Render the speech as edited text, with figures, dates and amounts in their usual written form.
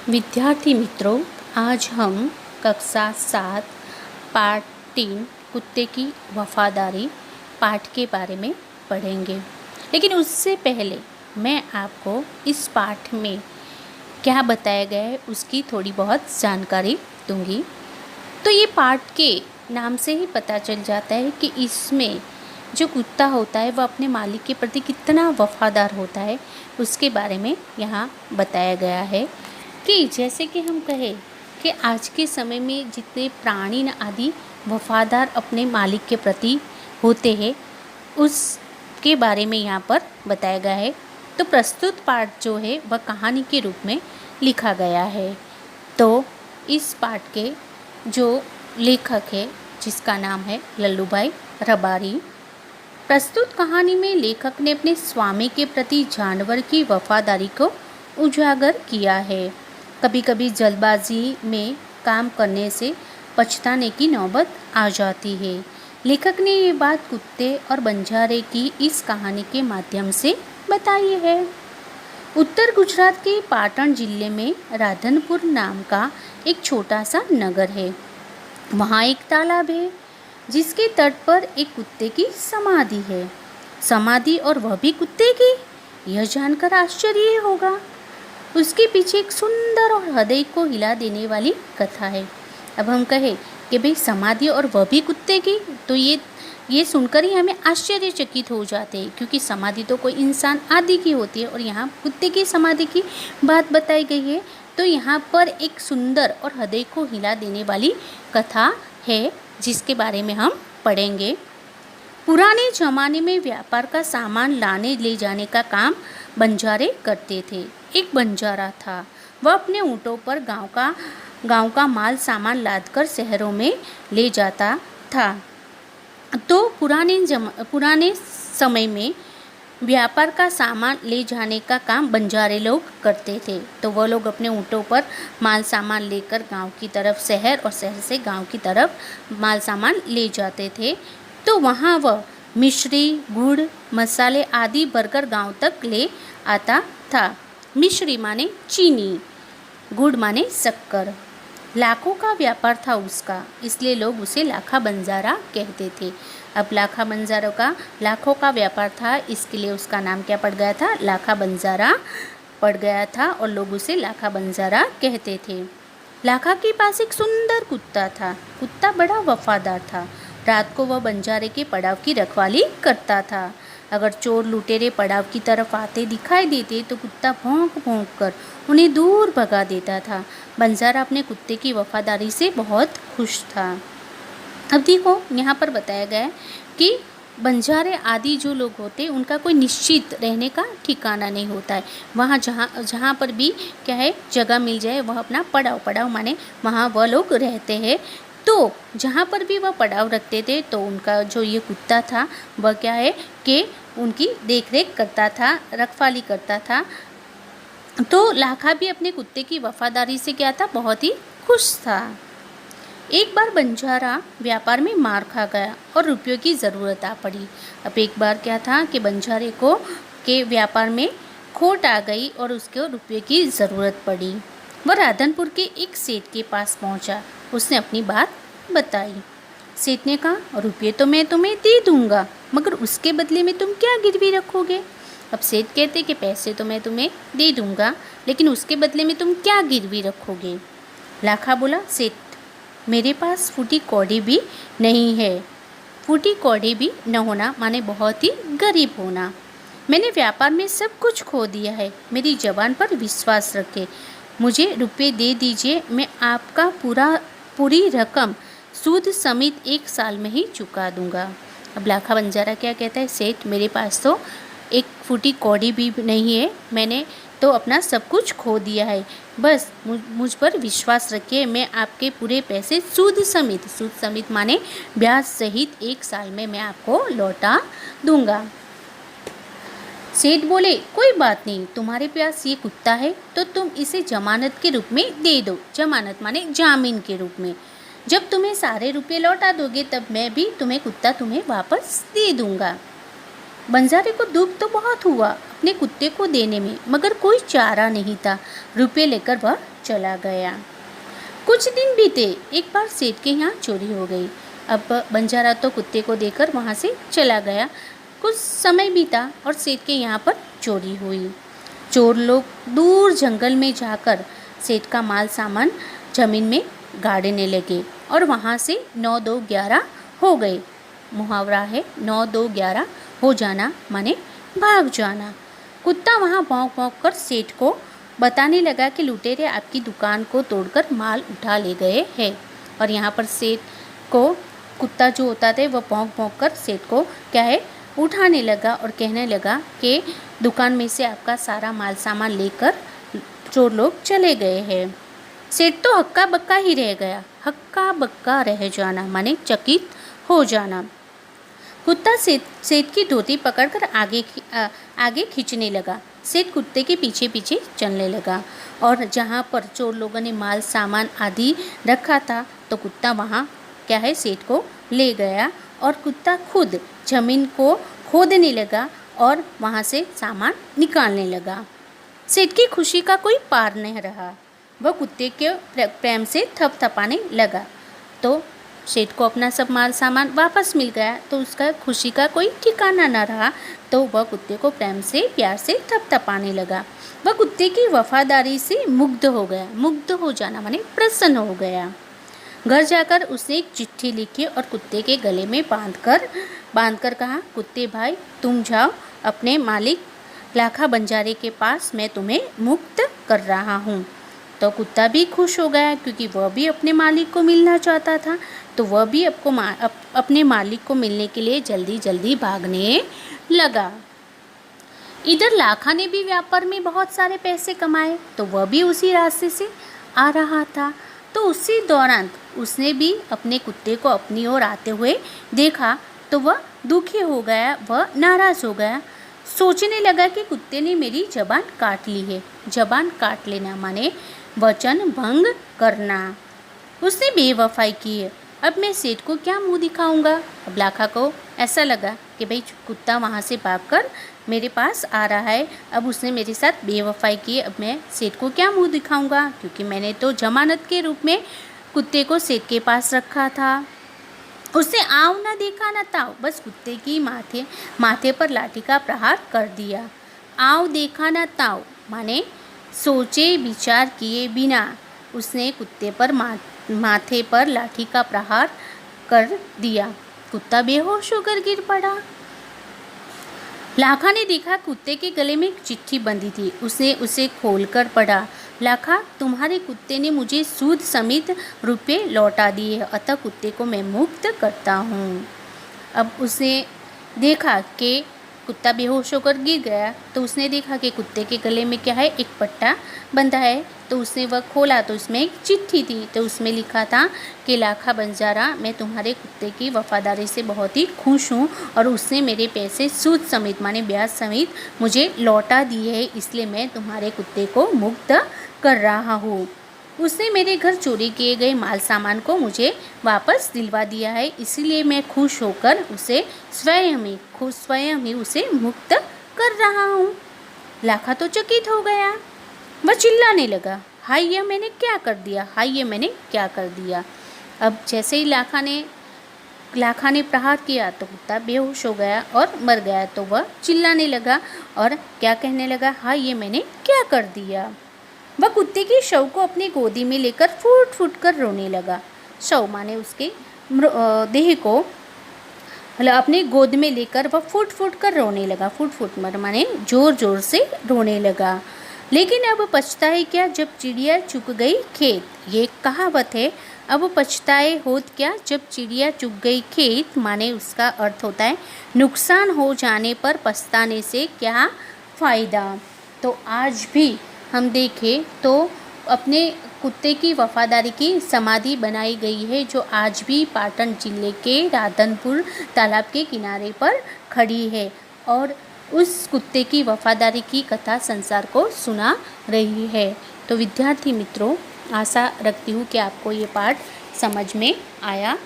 विद्यार्थी मित्रों, आज हम कक्षा 7 पाठ 3 कुत्ते की वफादारी पाठ के बारे में पढ़ेंगे। लेकिन उससे पहले मैं आपको इस पाठ में क्या बताया गया है उसकी थोड़ी बहुत जानकारी दूंगी। तो ये पाठ के नाम से ही पता चल जाता है कि इसमें जो कुत्ता होता है वह अपने मालिक के प्रति कितना वफादार होता है, उसके बारे में यहाँ बताया गया है। कि जैसे कि हम कहें कि आज के समय में जितने प्राणी आदि वफादार अपने मालिक के प्रति होते हैं, उसके बारे में यहाँ पर बताया गया है। तो प्रस्तुत पाठ जो है वह कहानी के रूप में लिखा गया है। तो इस पाठ के जो लेखक है, जिसका नाम है लल्लूभाई रबारी, प्रस्तुत कहानी में लेखक ने अपने स्वामी के प्रति जानवर की वफादारी को उजागर किया है। कभी कभी जल्दबाजी में काम करने से पछताने की नौबत आ जाती है। लेखक ने ये बात कुत्ते और बंजारे की इस कहानी के माध्यम से बताई है। उत्तर गुजरात के पाटण जिले में राधनपुर नाम का एक छोटा सा नगर है। वहाँ एक तालाब है जिसके तट पर एक कुत्ते की समाधि है। समाधि और वह भी कुत्ते की, यह जानकर आश्चर्य होगा। उसके पीछे एक सुंदर और हृदय को हिला देने वाली कथा है। अब हम कहें कि भाई समाधि और वह भी कुत्ते की, तो ये सुनकर ही हमें आश्चर्यचकित हो जाते हैं, क्योंकि समाधि तो कोई इंसान आदि की होती है और यहाँ कुत्ते की समाधि की बात बताई गई है। तो यहाँ पर एक सुंदर और हृदय को हिला देने वाली कथा है, जिसके बारे में हम पढ़ेंगे। पुराने ज़माने में व्यापार का सामान लाने ले जाने का काम बंजारे करते थे। एक बंजारा था, वह अपने ऊँटों पर गांव का माल सामान लादकर शहरों में ले जाता था। तो पुराने समय में व्यापार का सामान ले जाने का काम बंजारे लोग करते थे। तो वह लोग अपने ऊँटों पर माल सामान लेकर गांव की तरफ शहर और शहर से गांव की तरफ माल सामान ले जाते थे। तो वहाँ वह मिश्री, गुड़, मसाले आदि भरकर गांव तक ले आता था। मिश्री माने चीनी, गुड़ माने शक्कर। लाखों का व्यापार था उसका, इसलिए लोग उसे लाखा बंजारा कहते थे। अब लाखा बंजारों का लाखों का व्यापार था, इसके लिए उसका नाम क्या पड़ गया था? लाखा बंजारा पड़ गया था और लोग उसे लाखा बंजारा कहते थे। लाखा के पास एक सुंदर कुत्ता था। कुत्ता बड़ा वफादार था। रात को वह बंजारे के पड़ाव की रखवाली करता था। अगर चोर लुटेरे पड़ाव की तरफ आते दिखाई देते तो कुत्ता भौंक भौंक कर उन्हें दूर भगा देता था। बंजारा अपने कुत्ते की वफादारी से बहुत खुश था। अब देखो, यहाँ पर बताया गया है कि बंजारे आदि जो लोग होते हैं उनका कोई निश्चित रहने का ठिकाना नहीं होता है। वहाँ जहाँ पर भी क्या है जगह मिल जाए वह अपना पड़ाव माने वहाँ वह लोग रहते हैं। तो जहाँ पर भी वह पड़ाव रखते थे तो उनका जो ये कुत्ता था वह क्या है कि उनकी देखरेख करता था, रखवाली करता था। तो लाखा भी अपने कुत्ते की वफादारी से क्या था, बहुत ही खुश था। एक बार बंजारा व्यापार में मार खा गया और रुपयों की ज़रूरत आ पड़ी। अब एक बार क्या था कि बंजारे को के व्यापार में खोट आ गई और उसको रुपये की ज़रूरत पड़ी। वह राधनपुर के एक सेठ के पास पहुंचा। उसने अपनी बात बताई। सेठ ने कहा, रुपये तो मैं तुम्हें दे दूंगा, मगर उसके बदले में तुम क्या गिरवी रखोगे? अब सेठ कहते कि पैसे तो मैं तुम्हें दे दूंगा, लेकिन उसके बदले में तुम क्या गिरवी रखोगे? लाखा बोला, सेठ मेरे पास फूटी कौड़ी भी नहीं है। फूटी कौड़ी भी न होना माने बहुत ही गरीब होना। मैंने व्यापार में सब कुछ खो दिया है। मेरी जबान पर विश्वास रखे, मुझे रुपये दे दीजिए, मैं आपका पूरी रकम सूद समेत 1 साल में ही चुका दूंगा। अब लाखा बंजारा क्या कहता है, सेठ मेरे पास तो एक फूटी कौड़ी भी नहीं है, मैंने तो अपना सब कुछ खो दिया है। बस मुझ पर विश्वास रखिए, मैं आपके पूरे पैसे सूद समेत माने ब्याज सहित 1 साल में मैं आपको लौटा दूंगा। सेठ बोले, कोई बात नहीं, तुम्हारे पास ये कुत्ता है तो तुम इसे जमानत के रूप में दे दो। जमानत माने जामीन के रूप में। जब तुम्हें सारे रुपये लौटा दोगे तब मैं भी कुत्ता तुम्हें वापस दे दूंगा। बंजारे को दुख तो बहुत हुआ अपने कुत्ते को देने में, मगर कोई चारा नहीं था। रुपये लेकर वह चला गया। कुछ दिन बीते, एक बार सेठ के यहाँ चोरी हो गई। अब बंजारा तो कुत्ते को देखकर वहाँ से चला गया। कुछ समय बीता और सेठ के यहाँ पर चोरी हुई। चोर लोग दूर जंगल में जाकर सेठ का माल सामान जमीन में गाड़ने लगे और वहाँ से 9-2-11 हो गए। मुहावरा है 9-2-11 हो जाना माने भाग जाना। कुत्ता वहाँ भौंक भौंक कर सेठ को बताने लगा कि लुटेरे आपकी दुकान को तोड़कर माल उठा ले गए हैं। और यहाँ पर सेठ को कुत्ता जो होता था वह भौंक भौंक कर सेठ को क्या है उठाने लगा और कहने लगा कि दुकान में से आपका सारा माल सामान लेकर चोर लोग चले गए हैं। सेठ तो हक्का बक्का ही रह गया। हक्का बक्का रह जाना माने चकित हो जाना। कुत्ता सेठ की धोती पकड़कर आगे खींचने लगा। सेठ कुत्ते के पीछे पीछे चलने लगा और जहाँ पर चोर लोगों ने माल सामान आदि रखा था तो कुत्ता वहाँ क्या है सेठ को ले गया और कुत्ता खुद जमीन को खोदने लगा और वहाँ से सामान निकालने लगा। सेठ की खुशी का कोई पार नहीं रहा। वह कुत्ते के प्रेम से थपथपाने लगा तो सेठ को अपना सब माल सामान वापस मिल गया तो उसका खुशी का कोई ठिकाना न रहा। तो वह कुत्ते को प्रेम से प्यार से थपथपाने लगा। वह कुत्ते की वफादारी से मुग्ध हो गया। मुग्ध हो जाना माने प्रसन्न हो गया। घर जाकर उसने एक चिट्ठी लिखी और कुत्ते के गले में बांधकर कहा, कुत्ते भाई तुम जाओ अपने मालिक लाखा बंजारे के पास, मैं तुम्हें मुक्त कर रहा हूँ। तो कुत्ता भी खुश हो गया क्योंकि वह भी अपने मालिक को मिलना चाहता था। तो वह भी अपने मालिक को मिलने के लिए जल्दी जल्दी भागने लगा। इधर लाखा ने भी व्यापार में बहुत सारे पैसे कमाए तो वह भी उसी रास्ते से आ रहा था। तो उसी दौरान उसने भी अपने कुत्ते को अपनी ओर आते हुए देखा तो वह दुखी हो गया, वह नाराज़ हो गया। सोचने लगा कि कुत्ते ने मेरी जबान काट ली है। जबान काट लेना माने वचन भंग करना। उसने बेवफाई की है। अब मैं सेठ को क्या मुंह दिखाऊंगा। अब लाखा को ऐसा लगा कि भाई कुत्ता वहाँ से भागकर मेरे पास आ रहा है, अब उसने मेरे साथ बेवफाई की, अब मैं सेठ को क्या मुंह दिखाऊंगा क्योंकि मैंने तो जमानत के रूप में कुत्ते को सेठ के पास रखा था। उसने आव ना देखा ना ताव, बस कुत्ते की माथे पर लाठी का प्रहार कर दिया। आव देखा ना ताव माने सोचे विचार किए बिना उसने कुत्ते पर माथे पर लाठी का प्रहार कर दिया। कुत्ता बेहोश होकर गिर पड़ा। लाखा ने देखा कुत्ते के गले में एक चिट्ठी बंधी थी। उसने उसे खोलकर पढ़ा। लाखा, तुम्हारे कुत्ते ने मुझे सूद समेत रुपये लौटा दिए, अतः कुत्ते को मैं मुक्त करता हूँ। अब उसने देखा कि कुत्ता बेहोश होकर गिर गया तो उसने देखा कि कुत्ते के गले में क्या है, एक पट्टा बंधा है। तो उसने वह खोला तो उसमें एक चिट्ठी थी। तो उसमें लिखा था कि लाखा बंजारा, मैं तुम्हारे कुत्ते की वफादारी से बहुत ही खुश हूँ और उसने मेरे पैसे सूद समेत माने ब्याज समेत मुझे लौटा दिए है, इसलिए मैं तुम्हारे कुत्ते को मुक्त कर रहा हूँ। उसने मेरे घर चोरी किए गए माल सामान को मुझे वापस दिलवा दिया है, इसीलिए मैं खुश होकर उसे स्वयं ही उसे मुक्त कर रहा हूँ। लाखा तो चकित हो गया। वह चिल्लाने लगा, हाय ये मैंने क्या कर दिया, हाय ये मैंने क्या कर दिया। अब जैसे ही लाखा ने प्रहार किया तो कुत्ता बेहोश हो गया और मर गया। तो वह चिल्लाने लगा और क्या कहने लगा, हाय ये मैंने क्या कर दिया। वह कुत्ते की शव को अपनी गोदी में लेकर फूट फूट कर रोने लगा। शव माने उसके देह को अपने गोद में लेकर वह फूट फूट कर रोने लगा। फूट फूट माने जोर जोर से रोने लगा। लेकिन अब पछताए क्या जब चिड़िया चुग गई खेत, ये कहावत है। अब पछताए होत क्या जब चिड़िया चुग गई खेत, माने उसका अर्थ होता है नुकसान हो जाने पर पछताने से क्या फ़ायदा। तो आज भी हम देखें तो अपने कुत्ते की वफादारी की समाधि बनाई गई है, जो आज भी पाटन जिले के राधनपुर तालाब के किनारे पर खड़ी है और उस कुत्ते की वफादारी की कथा संसार को सुना रही है। तो विद्यार्थी मित्रों, आशा रखती हूँ कि आपको ये पाठ समझ में आया